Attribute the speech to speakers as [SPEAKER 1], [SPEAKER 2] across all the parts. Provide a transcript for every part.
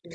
[SPEAKER 1] Amen.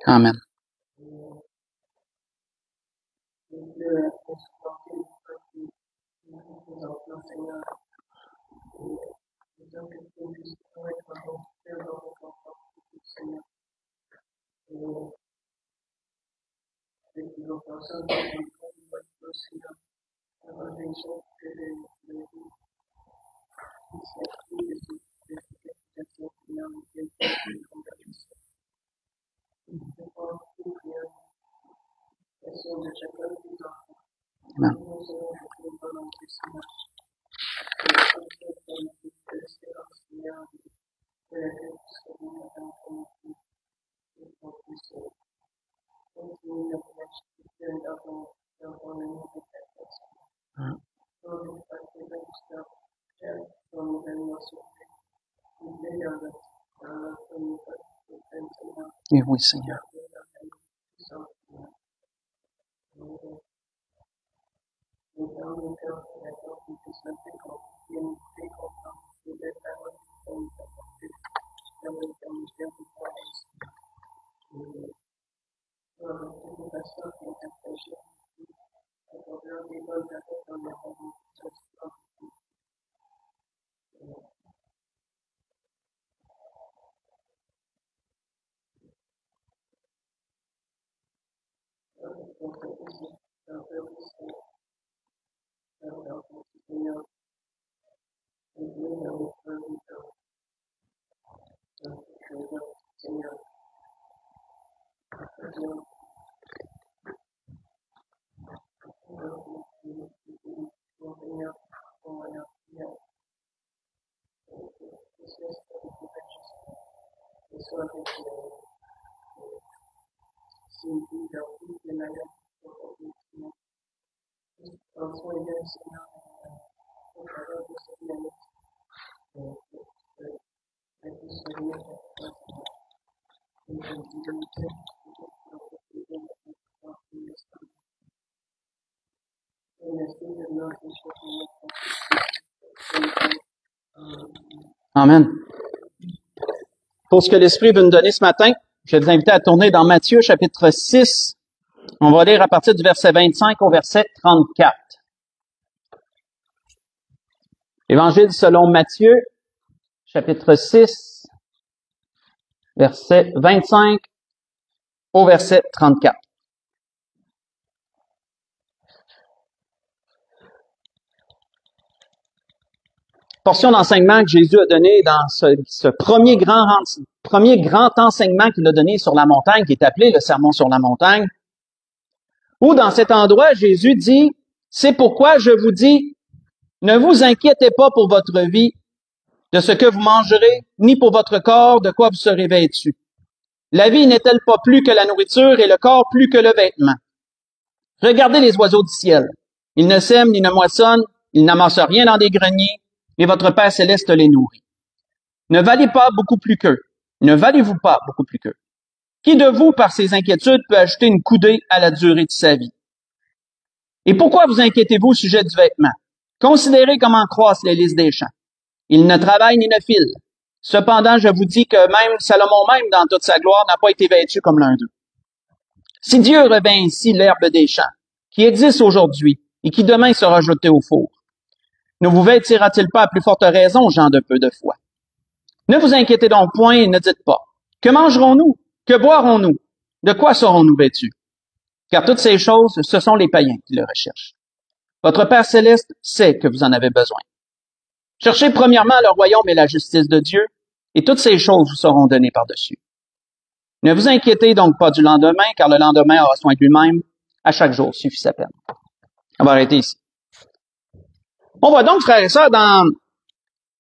[SPEAKER 1] Amen. Et oui, Seigneur. Amen. Pour ce que l'Esprit veut nous donner ce matin, je vais vous inviter à tourner dans Matthieu, chapitre 6. On va lire à partir du verset 25 au verset 34. Évangile selon Matthieu, chapitre 6, verset 25 au verset 34. Portion d'enseignement que Jésus a donné dans ce premier grand enseignement qu'il a donné sur la montagne, qui est appelé le Sermon sur la montagne, où dans cet endroit, Jésus dit, « C'est pourquoi je vous dis, ne vous inquiétez pas pour votre vie, de ce que vous mangerez, ni pour votre corps, de quoi vous serez vêtus. La vie n'est-elle pas plus que la nourriture et le corps plus que le vêtement? Regardez les oiseaux du ciel. Ils ne sèment ni ne moissonnent, ils n'amassent rien dans des greniers, mais votre Père céleste les nourrit. Ne valez pas beaucoup plus qu'eux? Ne valez-vous pas beaucoup plus qu'eux? Qui de vous, par ses inquiétudes, peut ajouter une coudée à la durée de sa vie? Et pourquoi vous inquiétez-vous au sujet du vêtement? Considérez comment croissent les lys des champs. Ils ne travaillent ni ne filent. Cependant, je vous dis que même Salomon même, dans toute sa gloire, n'a pas été vêtu comme l'un d'eux. Si Dieu revêt ainsi l'herbe des champs, qui existe aujourd'hui et qui demain sera jetée au four, ne vous vêtira-t-il pas à plus forte raison, gens de peu de foi? Ne vous inquiétez donc point et ne dites pas, Que mangerons-nous? Que boirons-nous? De quoi serons-nous vêtus? Car toutes ces choses, ce sont les païens qui le recherchent. Votre Père céleste sait que vous en avez besoin. Cherchez premièrement le royaume et la justice de Dieu, et toutes ces choses vous seront données par-dessus. Ne vous inquiétez donc pas du lendemain, car le lendemain aura soin de lui-même. À chaque jour suffit sa peine. On va arrêter ici. On voit donc, frères et sœurs, dans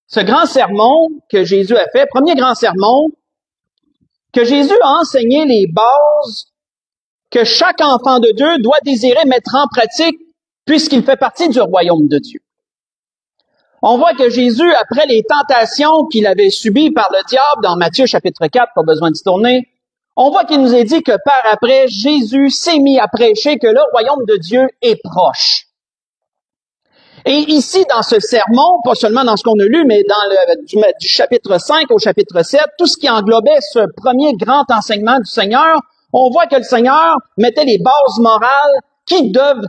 [SPEAKER 1] ce grand sermon que Jésus a fait, premier grand sermon, que Jésus a enseigné les bases que chaque enfant de Dieu doit désirer mettre en pratique puisqu'il fait partie du royaume de Dieu. On voit que Jésus, après les tentations qu'il avait subies par le diable dans Matthieu chapitre 4, pas besoin d'y tourner, on voit qu'il nous est dit que par après, Jésus s'est mis à prêcher que le royaume de Dieu est proche. Et ici, dans ce sermon, pas seulement dans ce qu'on a lu, mais dans du chapitre 5 au chapitre 7, tout ce qui englobait ce premier grand enseignement du Seigneur, on voit que le Seigneur mettait les bases morales qui doivent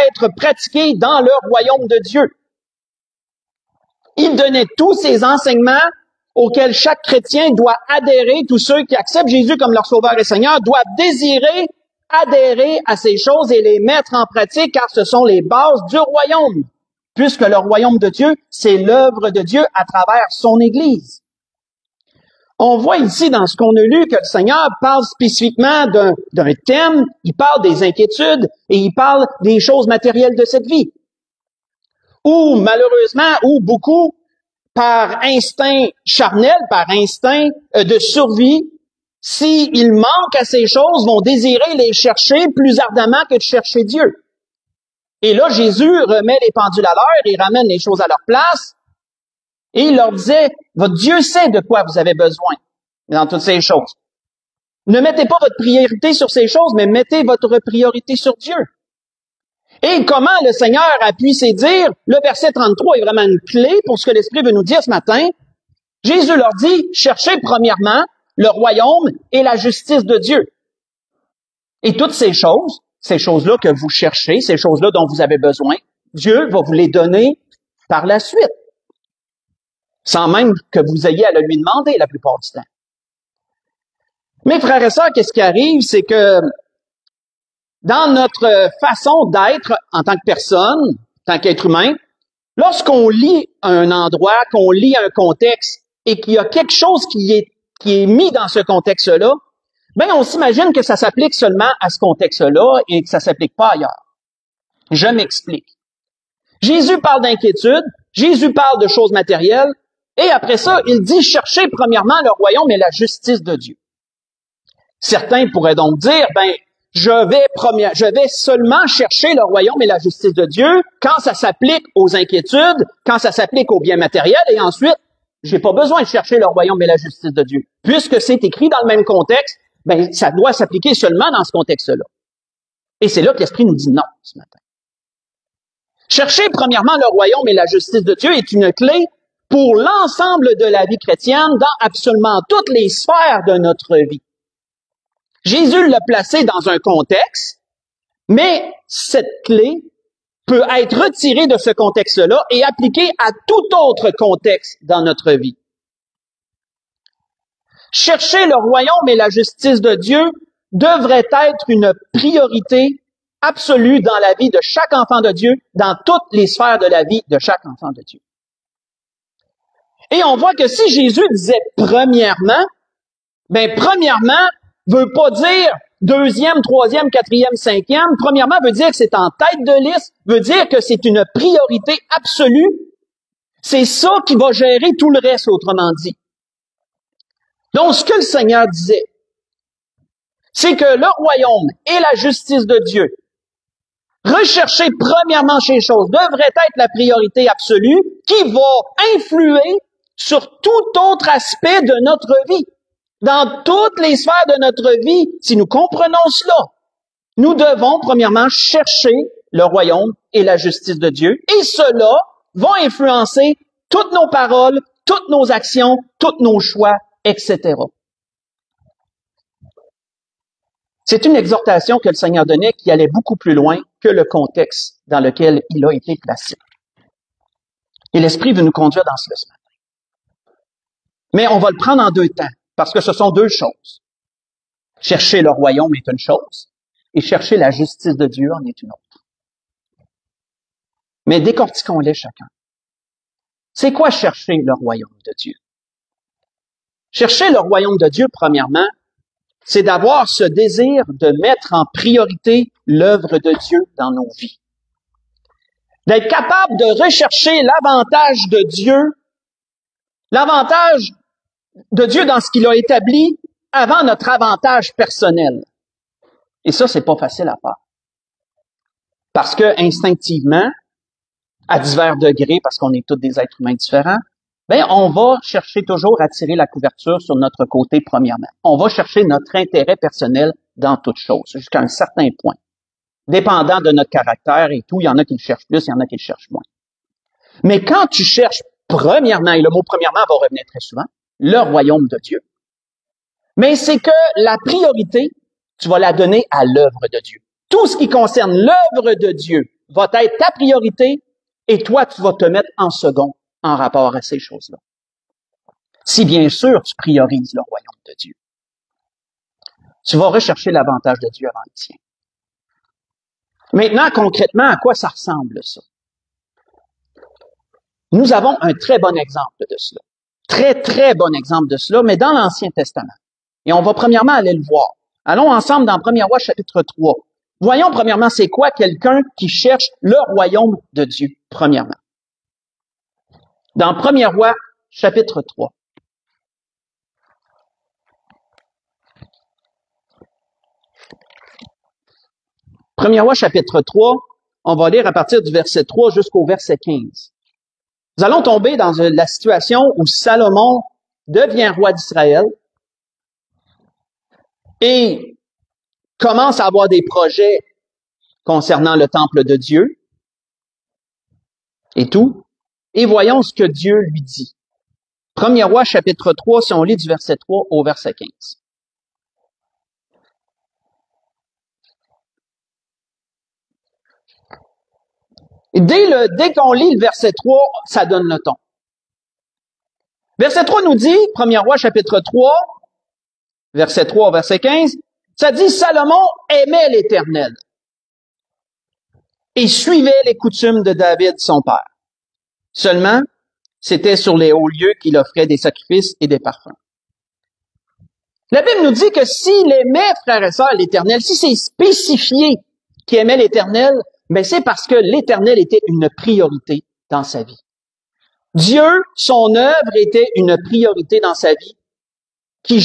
[SPEAKER 1] être pratiquées dans le royaume de Dieu. Il donnait tous ces enseignements auxquels chaque chrétien doit adhérer. Tous ceux qui acceptent Jésus comme leur sauveur et Seigneur doivent désirer adhérer à ces choses et les mettre en pratique, car ce sont les bases du royaume. Puisque le royaume de Dieu, c'est l'œuvre de Dieu à travers son Église. On voit ici, dans ce qu'on a lu, que le Seigneur parle spécifiquement d'un thème, il parle des inquiétudes et il parle des choses matérielles de cette vie. Ou malheureusement, ou beaucoup, par instinct charnel, par instinct de survie, s'ils manquent à ces choses, vont désirer les chercher plus ardemment que de chercher Dieu. Et là, Jésus remet les pendules à l'heure, il ramène les choses à leur place, et il leur disait, votre Dieu sait de quoi vous avez besoin dans toutes ces choses. Ne mettez pas votre priorité sur ces choses, mais mettez votre priorité sur Dieu. Et comment le Seigneur a pu dire, le verset 33 est vraiment une clé pour ce que l'Esprit veut nous dire ce matin. Jésus leur dit, cherchez premièrement le royaume et la justice de Dieu. Et toutes ces choses-là que vous cherchez, ces choses-là dont vous avez besoin, Dieu va vous les donner par la suite, sans même que vous ayez à le lui demander la plupart du temps. Mes frères et sœurs, qu'est-ce qui arrive, c'est que dans notre façon d'être en tant que personne, en tant qu'être humain, lorsqu'on lit un endroit, qu'on lit un contexte et qu'il y a quelque chose qui est mis dans ce contexte-là, ben on s'imagine que ça s'applique seulement à ce contexte-là et que ça s'applique pas ailleurs. Je m'explique. Jésus parle d'inquiétude, Jésus parle de choses matérielles, et après ça, il dit cherchez premièrement le royaume et la justice de Dieu. Certains pourraient donc dire, je vais seulement chercher le royaume et la justice de Dieu quand ça s'applique aux inquiétudes, quand ça s'applique aux biens matériels, et ensuite, j'ai pas besoin de chercher le royaume et la justice de Dieu. Puisque c'est écrit dans le même contexte, ben, ça doit s'appliquer seulement dans ce contexte-là. Et c'est là que l'Esprit nous dit non, ce matin. Chercher premièrement le royaume et la justice de Dieu est une clé pour l'ensemble de la vie chrétienne dans absolument toutes les sphères de notre vie. Jésus l'a placé dans un contexte, mais cette clé peut être retirée de ce contexte-là et appliquée à tout autre contexte dans notre vie. Chercher le royaume et la justice de Dieu devrait être une priorité absolue dans la vie de chaque enfant de Dieu, dans toutes les sphères de la vie de chaque enfant de Dieu. Et on voit que si Jésus disait premièrement, premièrement veut pas dire deuxième, troisième, quatrième, cinquième. Premièrement veut dire que c'est en tête de liste, veut dire que c'est une priorité absolue. C'est ça qui va gérer tout le reste, autrement dit. Donc, ce que le Seigneur disait, c'est que le royaume et la justice de Dieu, rechercher premièrement ces choses, devrait être la priorité absolue qui va influer sur tout autre aspect de notre vie. Dans toutes les sphères de notre vie, si nous comprenons cela, nous devons premièrement chercher le royaume et la justice de Dieu, et cela va influencer toutes nos paroles, toutes nos actions, tous nos choix, etc. C'est une exhortation que le Seigneur donnait qui allait beaucoup plus loin que le contexte dans lequel il a été placé. Et l'Esprit veut nous conduire dans cela ce matin. Mais on va le prendre en deux temps. Parce que ce sont deux choses. Chercher le royaume est une chose, et chercher la justice de Dieu en est une autre. Mais décortiquons-les chacun. C'est quoi chercher le royaume de Dieu? Chercher le royaume de Dieu, premièrement, c'est d'avoir ce désir de mettre en priorité l'œuvre de Dieu dans nos vies. D'être capable de rechercher l'avantage de Dieu dans ce qu'il a établi avant notre avantage personnel. Et ça, c'est pas facile à faire. Parce que, instinctivement, à divers degrés, parce qu'on est tous des êtres humains différents, on va chercher toujours à tirer la couverture sur notre côté, premièrement. On va chercher notre intérêt personnel dans toute chose, jusqu'à un certain point. Dépendant de notre caractère et tout, il y en a qui le cherchent plus, il y en a qui le cherchent moins. Mais quand tu cherches premièrement, et le mot premièrement va revenir très souvent, le royaume de Dieu, mais c'est que la priorité, tu vas la donner à l'œuvre de Dieu. Tout ce qui concerne l'œuvre de Dieu va être ta priorité et toi, tu vas te mettre en second en rapport à ces choses-là. Si bien sûr, tu priorises le royaume de Dieu. Tu vas rechercher l'avantage de Dieu avant le tien. Maintenant, concrètement, à quoi ça ressemble, ça? Nous avons un très bon exemple de cela. Très, très bon exemple de cela, mais dans l'Ancien Testament. Et on va premièrement aller le voir. Allons ensemble dans 1 Roi, chapitre 3. Voyons premièrement, c'est quoi quelqu'un qui cherche le royaume de Dieu, premièrement. Dans 1 Roi, chapitre 3. Premier Roi, chapitre 3, on va lire à partir du verset 3 jusqu'au verset 15. Nous allons tomber dans la situation où Salomon devient roi d'Israël et commence à avoir des projets concernant le temple de Dieu et tout. Et voyons ce que Dieu lui dit. Premier Roi, chapitre 3, si on lit du verset 3 au verset 15. Et dès qu'on lit le verset 3, ça donne le ton. Verset 3 nous dit, 1 Roi, chapitre 3, verset 3 au verset 15, ça dit, Salomon aimait l'Éternel et suivait les coutumes de David, son père. Seulement, c'était sur les hauts lieux qu'il offrait des sacrifices et des parfums. La Bible nous dit que s'il aimait, frères et sœurs, l'Éternel, si c'est spécifié qu'il aimait l'Éternel, c'est parce que l'Éternel était une priorité dans sa vie. Dieu, son œuvre était une priorité dans sa vie qui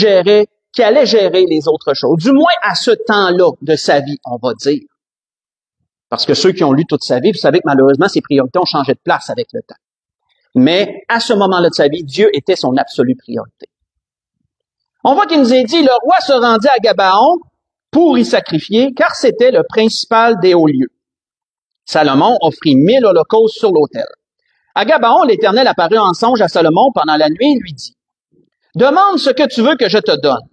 [SPEAKER 1] allait gérer les autres choses. Du moins à ce temps-là de sa vie, on va dire. Parce que ceux qui ont lu toute sa vie, vous savez que malheureusement, ses priorités ont changé de place avec le temps. Mais à ce moment-là de sa vie, Dieu était son absolue priorité. On voit qu'il nous est dit, le roi se rendit à Gabaon pour y sacrifier, car c'était le principal des hauts lieux. Salomon offrit 1000 holocaustes sur l'autel. À Gabaon, l'Éternel apparut en songe à Salomon pendant la nuit et lui dit, « Demande ce que tu veux que je te donne. »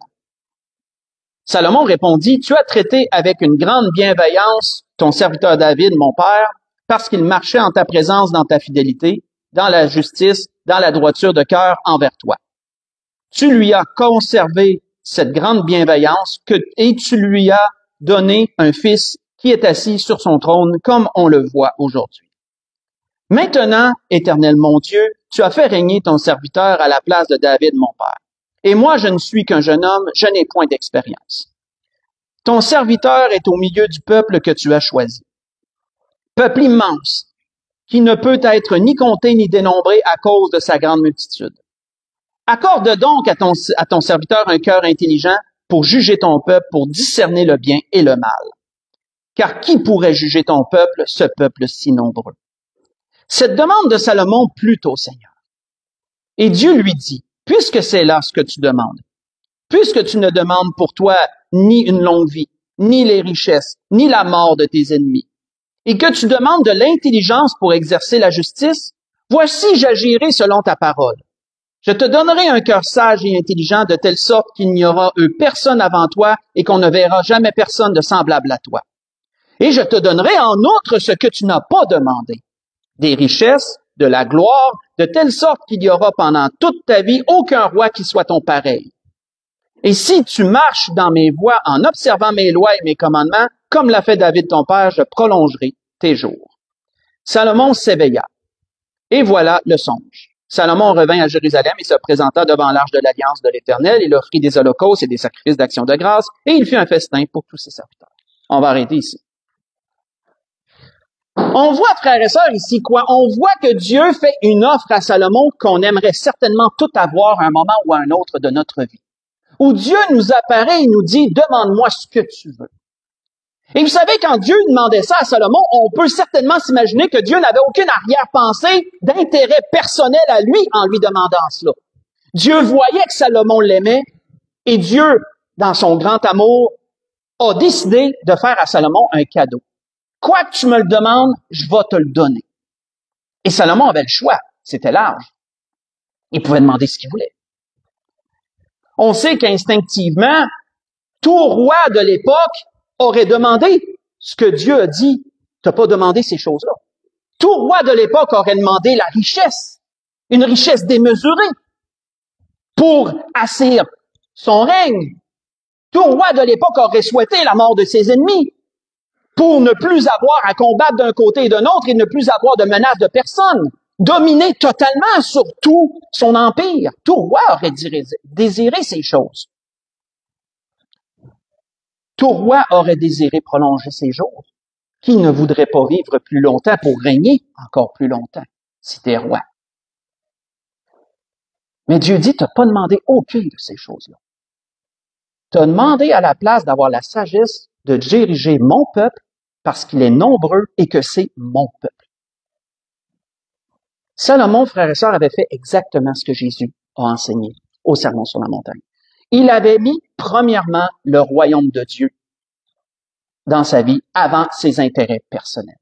[SPEAKER 1] Salomon répondit, « Tu as traité avec une grande bienveillance ton serviteur David, mon père, parce qu'il marchait en ta présence dans ta fidélité, dans la justice, dans la droiture de cœur envers toi. Tu lui as conservé cette grande bienveillance et tu lui as donné un fils qui est assis sur son trône comme on le voit aujourd'hui. Maintenant, Éternel mon Dieu, tu as fait régner ton serviteur à la place de David, mon père. Et moi, je ne suis qu'un jeune homme, je n'ai point d'expérience. Ton serviteur est au milieu du peuple que tu as choisi. Peuple immense, qui ne peut être ni compté ni dénombré à cause de sa grande multitude. Accorde donc à ton serviteur un cœur intelligent pour juger ton peuple, pour discerner le bien et le mal. Car qui pourrait juger ton peuple, ce peuple si nombreux? Cette demande de Salomon plut au Seigneur. Et Dieu lui dit, puisque c'est là ce que tu demandes, puisque tu ne demandes pour toi ni une longue vie, ni les richesses, ni la mort de tes ennemis, et que tu demandes de l'intelligence pour exercer la justice, voici j'agirai selon ta parole. Je te donnerai un cœur sage et intelligent de telle sorte qu'il n'y aura personne avant toi et qu'on ne verra jamais personne de semblable à toi. Et je te donnerai en outre ce que tu n'as pas demandé, des richesses, de la gloire, de telle sorte qu'il y aura pendant toute ta vie aucun roi qui soit ton pareil. Et si tu marches dans mes voies en observant mes lois et mes commandements, comme l'a fait David ton père, je prolongerai tes jours. Salomon s'éveilla. Et voilà le songe. Salomon revint à Jérusalem et se présenta devant l'arche de l'Alliance de l'Éternel. Il offrit des holocaustes et des sacrifices d'action de grâce, et il fit un festin pour tous ses serviteurs. On va arrêter ici. On voit, frères et sœurs, ici quoi? On voit que Dieu fait une offre à Salomon qu'on aimerait certainement tout avoir à un moment ou à un autre de notre vie. Où Dieu nous apparaît et nous dit, demande-moi ce que tu veux. Et vous savez, quand Dieu demandait ça à Salomon, on peut certainement s'imaginer que Dieu n'avait aucune arrière-pensée d'intérêt personnel à lui en lui demandant cela. Dieu voyait que Salomon l'aimait et Dieu, dans son grand amour, a décidé de faire à Salomon un cadeau. Quoi que tu me le demandes, je vais te le donner. Et Salomon avait le choix. C'était large. Il pouvait demander ce qu'il voulait. On sait qu'instinctivement, tout roi de l'époque aurait demandé ce que Dieu a dit. Tu n'as pas demandé ces choses-là. Tout roi de l'époque aurait demandé la richesse, une richesse démesurée, pour assurer son règne. Tout roi de l'époque aurait souhaité la mort de ses ennemis, pour ne plus avoir à combattre d'un côté et d'un autre et ne plus avoir de menace de personne. Dominer totalement sur tout son empire. Tout roi aurait désiré ces choses. Tout roi aurait désiré prolonger ses jours. Qui ne voudrait pas vivre plus longtemps pour régner encore plus longtemps si t'es roi? Mais Dieu dit, t'as pas demandé aucune de ces choses-là. T'as demandé à la place d'avoir la sagesse de diriger mon peuple parce qu'il est nombreux et que c'est mon peuple. Salomon, frères et sœurs, avait fait exactement ce que Jésus a enseigné au Sermon sur la montagne. Il avait mis, premièrement, le royaume de Dieu dans sa vie avant ses intérêts personnels.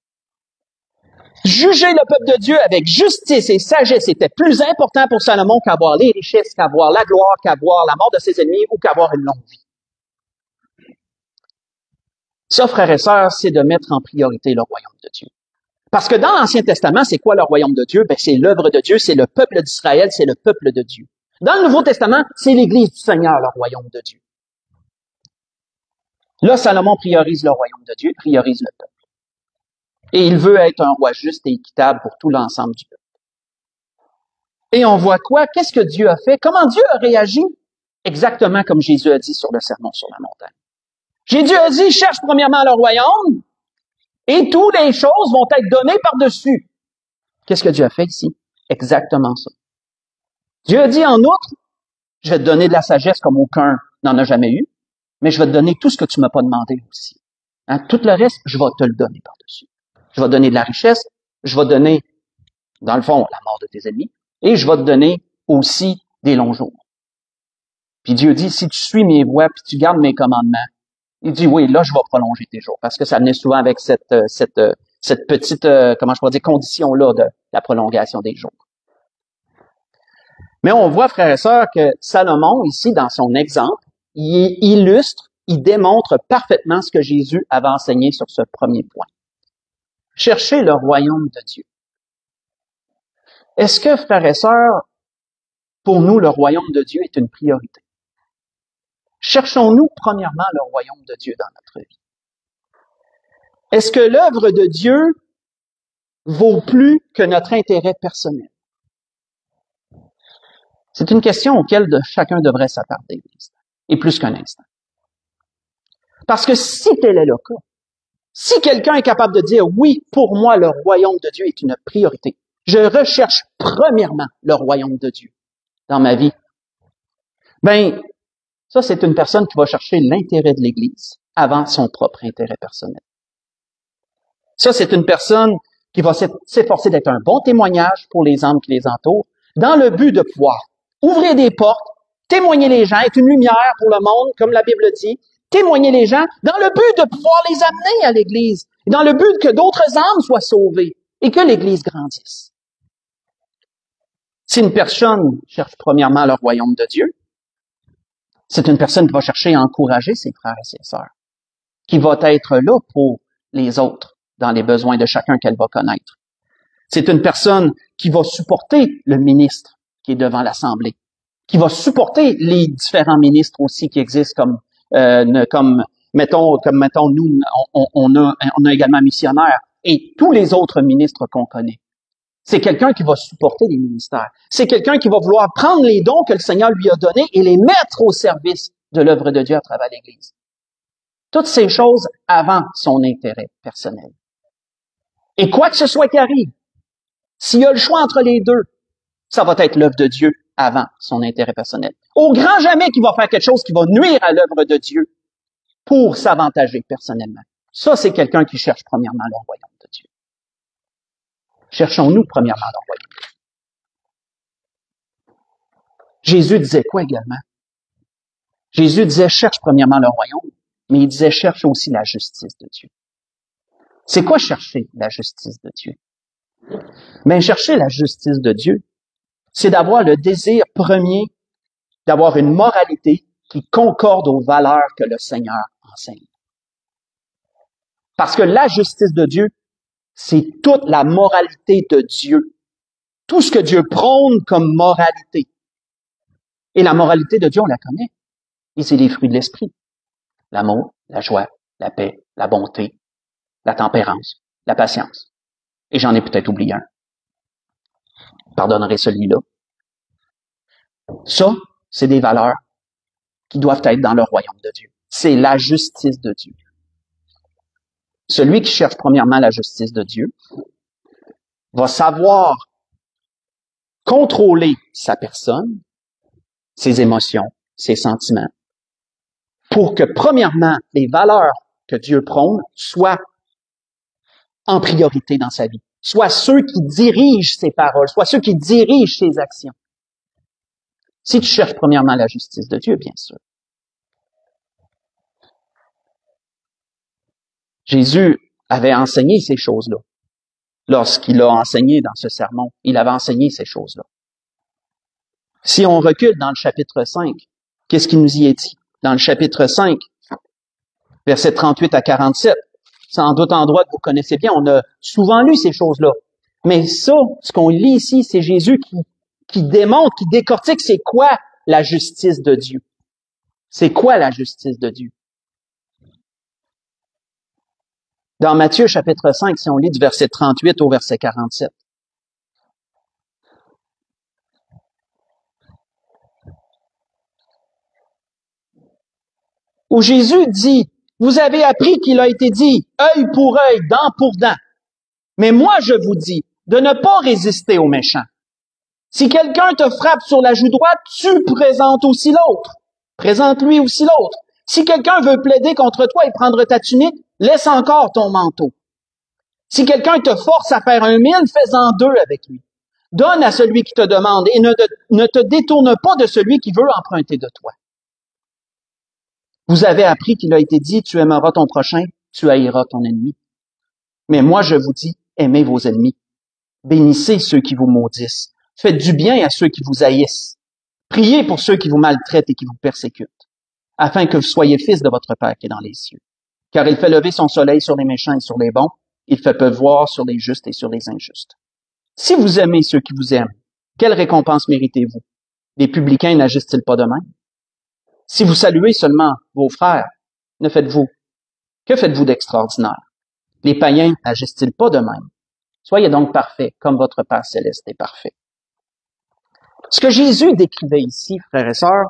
[SPEAKER 1] Juger le peuple de Dieu avec justice et sagesse était plus important pour Salomon qu'avoir les richesses, qu'avoir la gloire, qu'avoir la mort de ses ennemis ou qu'avoir une longue vie. Ça, frères et sœurs, c'est de mettre en priorité le royaume de Dieu. Parce que dans l'Ancien Testament, c'est quoi le royaume de Dieu? Ben, c'est l'œuvre de Dieu, c'est le peuple d'Israël, c'est le peuple de Dieu. Dans le Nouveau Testament, c'est l'Église du Seigneur, le royaume de Dieu. Là, Salomon priorise le royaume de Dieu, priorise le peuple. Et il veut être un roi juste et équitable pour tout l'ensemble du peuple. Et on voit quoi? Qu'est-ce que Dieu a fait? Comment Dieu a réagi? Exactement comme Jésus a dit sur le Sermon sur la montagne. Jésus a dit, cherche premièrement le royaume, et toutes les choses vont être données par-dessus. Qu'est-ce que Dieu a fait ici? Exactement ça. Dieu a dit en outre, je vais te donner de la sagesse comme aucun n'en a jamais eu, mais je vais te donner tout ce que tu m'as pas demandé aussi. Hein? Tout le reste, je vais te le donner par-dessus. Je vais te donner de la richesse, je vais te donner, dans le fond, la mort de tes ennemis, et je vais te donner aussi des longs jours. Puis Dieu dit, si tu suis mes voies, puis tu gardes mes commandements, il dit, oui, là, je vais prolonger tes jours. Parce que ça venait souvent avec cette petite, comment je pourrais dire, condition-là de la prolongation des jours. Mais on voit, frères et sœurs, que Salomon, ici, dans son exemple, il illustre, il démontre parfaitement ce que Jésus avait enseigné sur ce premier point. Cherchez le royaume de Dieu. Est-ce que, frères et sœurs, pour nous, le royaume de Dieu est une priorité? Cherchons-nous premièrement le royaume de Dieu dans notre vie? Est-ce que l'œuvre de Dieu vaut plus que notre intérêt personnel? C'est une question auquel chacun devrait s'attarder, et plus qu'un instant. Parce que si tel est le cas, si quelqu'un est capable de dire, oui, pour moi, le royaume de Dieu est une priorité, je recherche premièrement le royaume de Dieu dans ma vie, ben, ça, c'est une personne qui va chercher l'intérêt de l'Église avant son propre intérêt personnel. Ça, c'est une personne qui va s'efforcer d'être un bon témoignage pour les âmes qui les entourent, dans le but de pouvoir ouvrir des portes, témoigner les gens, être une lumière pour le monde, comme la Bible dit, témoigner les gens, dans le but de pouvoir les amener à l'Église, et dans le but que d'autres âmes soient sauvées et que l'Église grandisse. Si une personne cherche premièrement le royaume de Dieu, c'est une personne qui va chercher à encourager ses frères et ses sœurs, qui va être là pour les autres dans les besoins de chacun qu'elle va connaître. C'est une personne qui va supporter le ministre qui est devant l'Assemblée, qui va supporter les différents ministres aussi qui existent comme mettons nous, on a également un missionnaire et tous les autres ministres qu'on connaît. C'est quelqu'un qui va supporter les ministères. C'est quelqu'un qui va vouloir prendre les dons que le Seigneur lui a donnés et les mettre au service de l'œuvre de Dieu à travers l'Église. Toutes ces choses avant son intérêt personnel. Et quoi que ce soit qui arrive, s'il y a le choix entre les deux, ça va être l'œuvre de Dieu avant son intérêt personnel. Au grand jamais qu'il va faire quelque chose qui va nuire à l'œuvre de Dieu pour s'avantager personnellement. Ça, c'est quelqu'un qui cherche premièrement le royaume de Dieu. Cherchons-nous premièrement le royaume de Dieu. Jésus disait quoi également? Jésus disait, cherche premièrement le royaume, mais il disait, cherche aussi la justice de Dieu. C'est quoi chercher la justice de Dieu? Ben, chercher la justice de Dieu, c'est d'avoir le désir premier d'avoir une moralité qui concorde aux valeurs que le Seigneur enseigne. Parce que la justice de Dieu, c'est toute la moralité de Dieu. Tout ce que Dieu prône comme moralité. Et la moralité de Dieu, on la connaît. Et c'est les fruits de l'esprit. L'amour, la joie, la paix, la bonté, la tempérance, la patience. Et j'en ai peut-être oublié un. Pardonnerez celui-là. Ça, c'est des valeurs qui doivent être dans le royaume de Dieu. C'est la justice de Dieu. Celui qui cherche premièrement la justice de Dieu va savoir contrôler sa personne, ses émotions, ses sentiments, pour que premièrement, les valeurs que Dieu prône soient en priorité dans sa vie, soient ceux qui dirigent ses paroles, soient ceux qui dirigent ses actions. Si tu cherches premièrement la justice de Dieu, bien sûr. Jésus avait enseigné ces choses-là. Lorsqu'il a enseigné dans ce sermon, il avait enseigné ces choses-là. Si on recule dans le chapitre 5, qu'est-ce qu'il nous y est dit? Dans le chapitre 5, versets 38 à 47, sans doute endroit que vous connaissez bien, on a souvent lu ces choses-là. Mais ça, ce qu'on lit ici, c'est Jésus qui démontre, qui décortique, c'est quoi la justice de Dieu? C'est quoi la justice de Dieu? Dans Matthieu chapitre 5, si on lit du verset 38 au verset 47. Où Jésus dit, vous avez appris qu'il a été dit, œil pour œil, dent pour dent. Mais moi, je vous dis, de ne pas résister aux méchants. Si quelqu'un te frappe sur la joue droite, tu présentes aussi l'autre. Présente-lui aussi l'autre. Si quelqu'un veut plaider contre toi et prendre ta tunique, laisse encore ton manteau. Si quelqu'un te force à faire 1 000, fais-en 2 avec lui. Donne à celui qui te demande et ne te détourne pas de celui qui veut emprunter de toi. Vous avez appris qu'il a été dit, tu aimeras ton prochain, tu haïras ton ennemi. Mais moi, je vous dis, aimez vos ennemis. Bénissez ceux qui vous maudissent. Faites du bien à ceux qui vous haïssent. Priez pour ceux qui vous maltraitent et qui vous persécutent, afin que vous soyez fils de votre Père qui est dans les cieux. Car il fait lever son soleil sur les méchants et sur les bons. Il fait pleuvoir sur les justes et sur les injustes. Si vous aimez ceux qui vous aiment, quelle récompense méritez-vous? Les publicains n'agissent-ils pas de même? Si vous saluez seulement vos frères, que faites-vous d'extraordinaire? Les païens n'agissent-ils pas de même? Soyez donc parfaits, comme votre Père céleste est parfait. Ce que Jésus décrivait ici, frères et sœurs,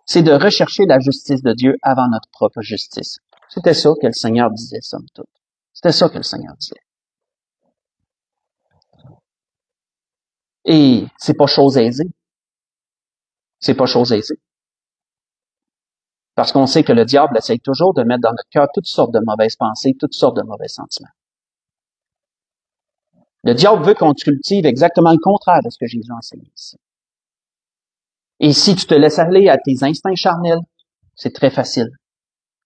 [SPEAKER 1] c'est de rechercher la justice de Dieu avant notre propre justice. C'était ça que le Seigneur disait, somme toute. C'était ça que le Seigneur disait. Et c'est pas chose aisée. C'est pas chose aisée. Parce qu'on sait que le diable essaye toujours de mettre dans notre cœur toutes sortes de mauvaises pensées, toutes sortes de mauvais sentiments. Le diable veut qu'on cultive exactement le contraire de ce que Jésus a enseigné ici. Et si tu te laisses aller à tes instincts charnels, c'est très facile.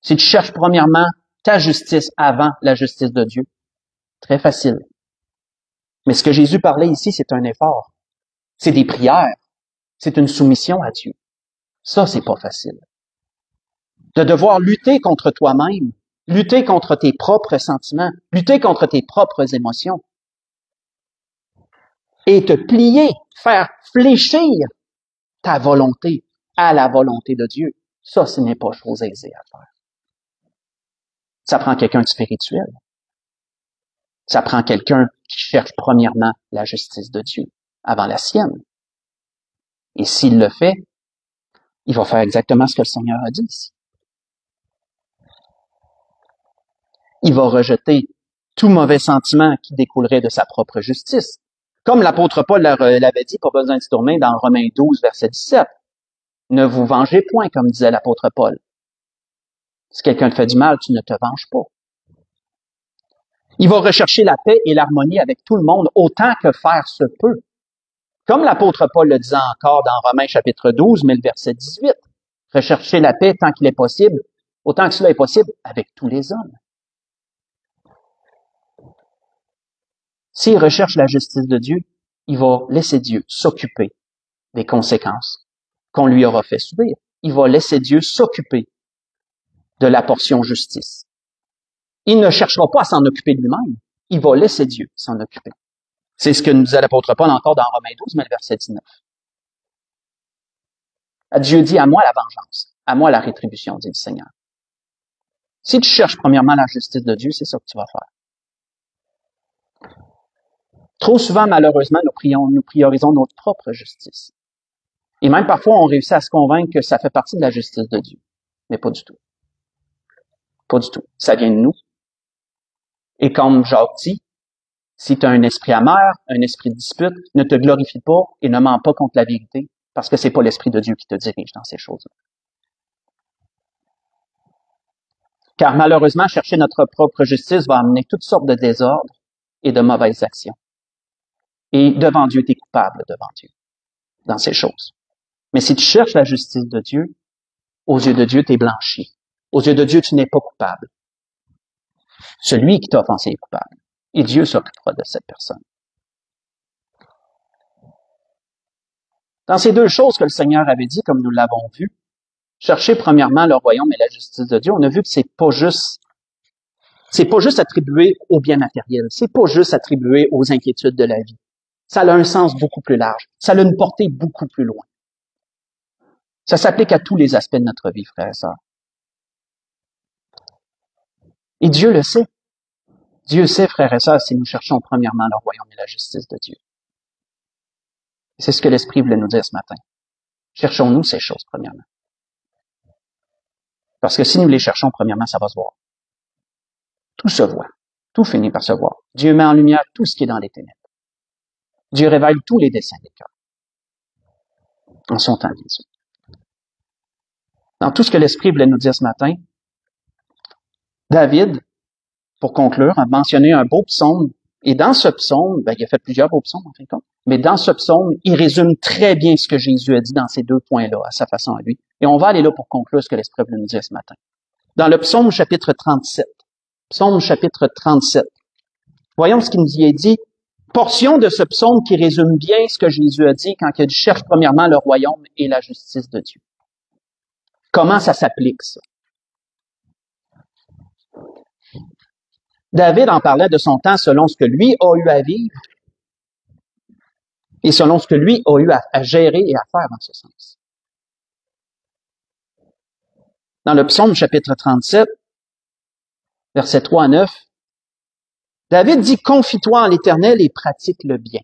[SPEAKER 1] Si tu cherches premièrement ta justice avant la justice de Dieu, très facile. Mais ce que Jésus parlait ici, c'est un effort. C'est des prières. C'est une soumission à Dieu. Ça, c'est pas facile. De devoir lutter contre toi-même, lutter contre tes propres sentiments, lutter contre tes propres émotions. et te plier, faire fléchir ta volonté à la volonté de Dieu. Ça, ce n'est pas chose aisée à faire. Ça prend quelqu'un de spirituel. Ça prend quelqu'un qui cherche premièrement la justice de Dieu avant la sienne. Et s'il le fait, il va faire exactement ce que le Seigneur a dit ici. Il va rejeter tout mauvais sentiment qui découlerait de sa propre justice. Comme l'apôtre Paul l'avait dit, pas besoin de se tourner, dans Romains 12, verset 17. Ne vous vengez point, comme disait l'apôtre Paul. Si quelqu'un te fait du mal, tu ne te venges pas. Il va rechercher la paix et l'harmonie avec tout le monde autant que faire se peut. Comme l'apôtre Paul le disait encore dans Romains chapitre 12, mais le verset 18. Rechercher la paix tant qu'il est possible, autant que cela est possible, avec tous les hommes. S'il recherche la justice de Dieu, il va laisser Dieu s'occuper des conséquences qu'on lui aura fait subir. Il va laisser Dieu s'occuper de la portion justice. Il ne cherchera pas à s'en occuper lui-même. Il va laisser Dieu s'en occuper. C'est ce que nous disait l'apôtre Paul encore dans Romains 12, mais le verset 19. Dieu dit, à moi la vengeance, à moi la rétribution, dit le Seigneur. Si tu cherches premièrement la justice de Dieu, c'est ça que tu vas faire. Trop souvent, malheureusement, nous priorisons notre propre justice. Et même parfois, on réussit à se convaincre que ça fait partie de la justice de Dieu. Mais pas du tout. Pas du tout. Ça vient de nous. Et comme Jacques dit, si tu as un esprit amer, un esprit de dispute, ne te glorifie pas et ne mens pas contre la vérité, parce que c'est pas l'Esprit de Dieu qui te dirige dans ces choses-là. Car malheureusement, chercher notre propre justice va amener toutes sortes de désordres et de mauvaises actions. Et devant Dieu, tu es coupable devant Dieu dans ces choses. Mais si tu cherches la justice de Dieu, aux yeux de Dieu, tu es blanchi. Aux yeux de Dieu, tu n'es pas coupable. Celui qui t'a offensé est coupable. Et Dieu s'occupera de cette personne. Dans ces deux choses que le Seigneur avait dit, comme nous l'avons vu, chercher premièrement le royaume et la justice de Dieu, on a vu que c'est pas juste attribué au bien matériel. C'est pas juste attribué aux inquiétudes de la vie. Ça a un sens beaucoup plus large. Ça a une portée beaucoup plus loin. Ça s'applique à tous les aspects de notre vie, frères et sœurs. Et Dieu le sait. Dieu sait, frères et sœurs, si nous cherchons premièrement le royaume et la justice de Dieu. Et c'est ce que l'Esprit voulait nous dire ce matin. Cherchons-nous ces choses premièrement. Parce que si nous les cherchons premièrement, ça va se voir. Tout se voit. Tout finit par se voir. Dieu met en lumière tout ce qui est dans les ténèbres. Dieu révèle tous les desseins des cœurs. En son temps, bien sûr. Dans tout ce que l'Esprit voulait nous dire ce matin, David, pour conclure, a mentionné un beau psaume. Et dans ce psaume, il a fait plusieurs beaux psaumes, en fin de compte. Mais dans ce psaume, il résume très bien ce que Jésus a dit dans ces deux points-là, à sa façon à lui. Et on va aller là pour conclure ce que l'Esprit voulait nous dire ce matin. Dans le psaume chapitre 37. Psaume chapitre 37. Voyons ce qu'il nous y est dit. Portion de ce psaume qui résume bien ce que Jésus a dit quand il dit « Cherche premièrement le royaume et la justice de Dieu ». Comment ça s'applique, ça? David en parlait de son temps selon ce que lui a eu à vivre et selon ce que lui a eu à gérer et à faire dans ce sens. Dans le psaume chapitre 37, versets 3 à 9, David dit « Confie-toi en l'Éternel et pratique le bien.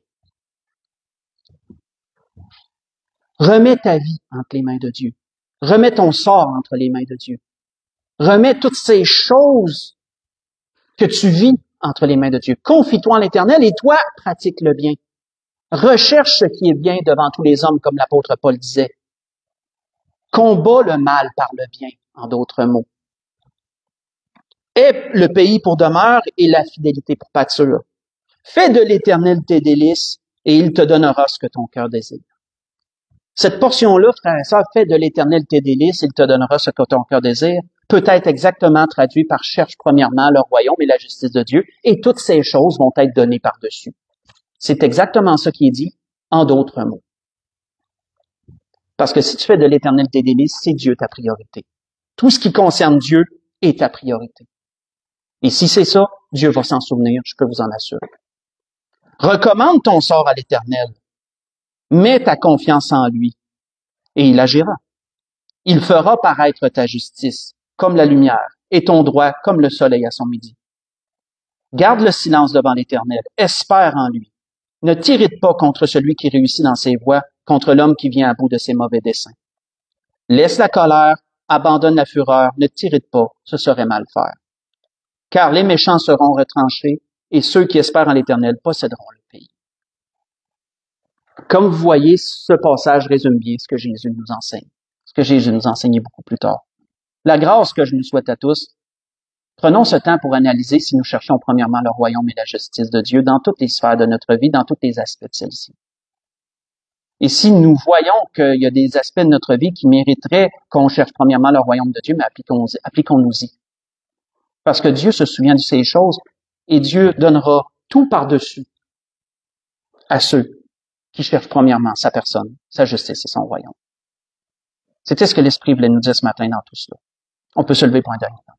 [SPEAKER 1] Remets ta vie entre les mains de Dieu. Remets ton sort entre les mains de Dieu. Remets toutes ces choses que tu vis entre les mains de Dieu. Confie-toi en l'Éternel et toi, pratique le bien. Recherche ce qui est bien devant tous les hommes, comme l'apôtre Paul disait. Combat le mal par le bien, en d'autres mots. Aie le pays pour demeure et la fidélité pour pâture. Fais de l'Éternel tes délices et il te donnera ce que ton cœur désire. Cette portion-là, frère et sœur, fais de l'Éternel tes délices, il te donnera ce que ton cœur désire, peut être exactement traduit par cherche premièrement le royaume et la justice de Dieu, et toutes ces choses vont être données par-dessus. C'est exactement ça qui est dit, en d'autres mots. Parce que si tu fais de l'Éternel tes délices, c'est Dieu ta priorité. Tout ce qui concerne Dieu est ta priorité. Et si c'est ça, Dieu va s'en souvenir, je peux vous en assurer. Recommande ton sort à l'Éternel. Mets ta confiance en lui et il agira. Il fera paraître ta justice comme la lumière et ton droit comme le soleil à son midi. Garde le silence devant l'Éternel. Espère en lui. Ne t'irrite pas contre celui qui réussit dans ses voies, contre l'homme qui vient à bout de ses mauvais desseins. Laisse la colère, abandonne la fureur, ne t'irrite pas, ce serait mal faire. Car les méchants seront retranchés et ceux qui espèrent en l'Éternel posséderont le pays. Comme vous voyez, ce passage résume bien ce que Jésus nous enseigne, ce que Jésus nous enseignait beaucoup plus tard. La grâce que je nous souhaite à tous, prenons ce temps pour analyser si nous cherchons premièrement le royaume et la justice de Dieu dans toutes les sphères de notre vie, dans tous les aspects de celle-ci. Et si nous voyons qu'il y a des aspects de notre vie qui mériteraient qu'on cherche premièrement le royaume de Dieu, mais appliquons-nous-y. Parce que Dieu se souvient de ces choses et Dieu donnera tout par-dessus à ceux qui cherchent premièrement sa personne, sa justice et son royaume. C'était ce que l'Esprit voulait nous dire ce matin dans tout cela. On peut se lever pour un dernier temps.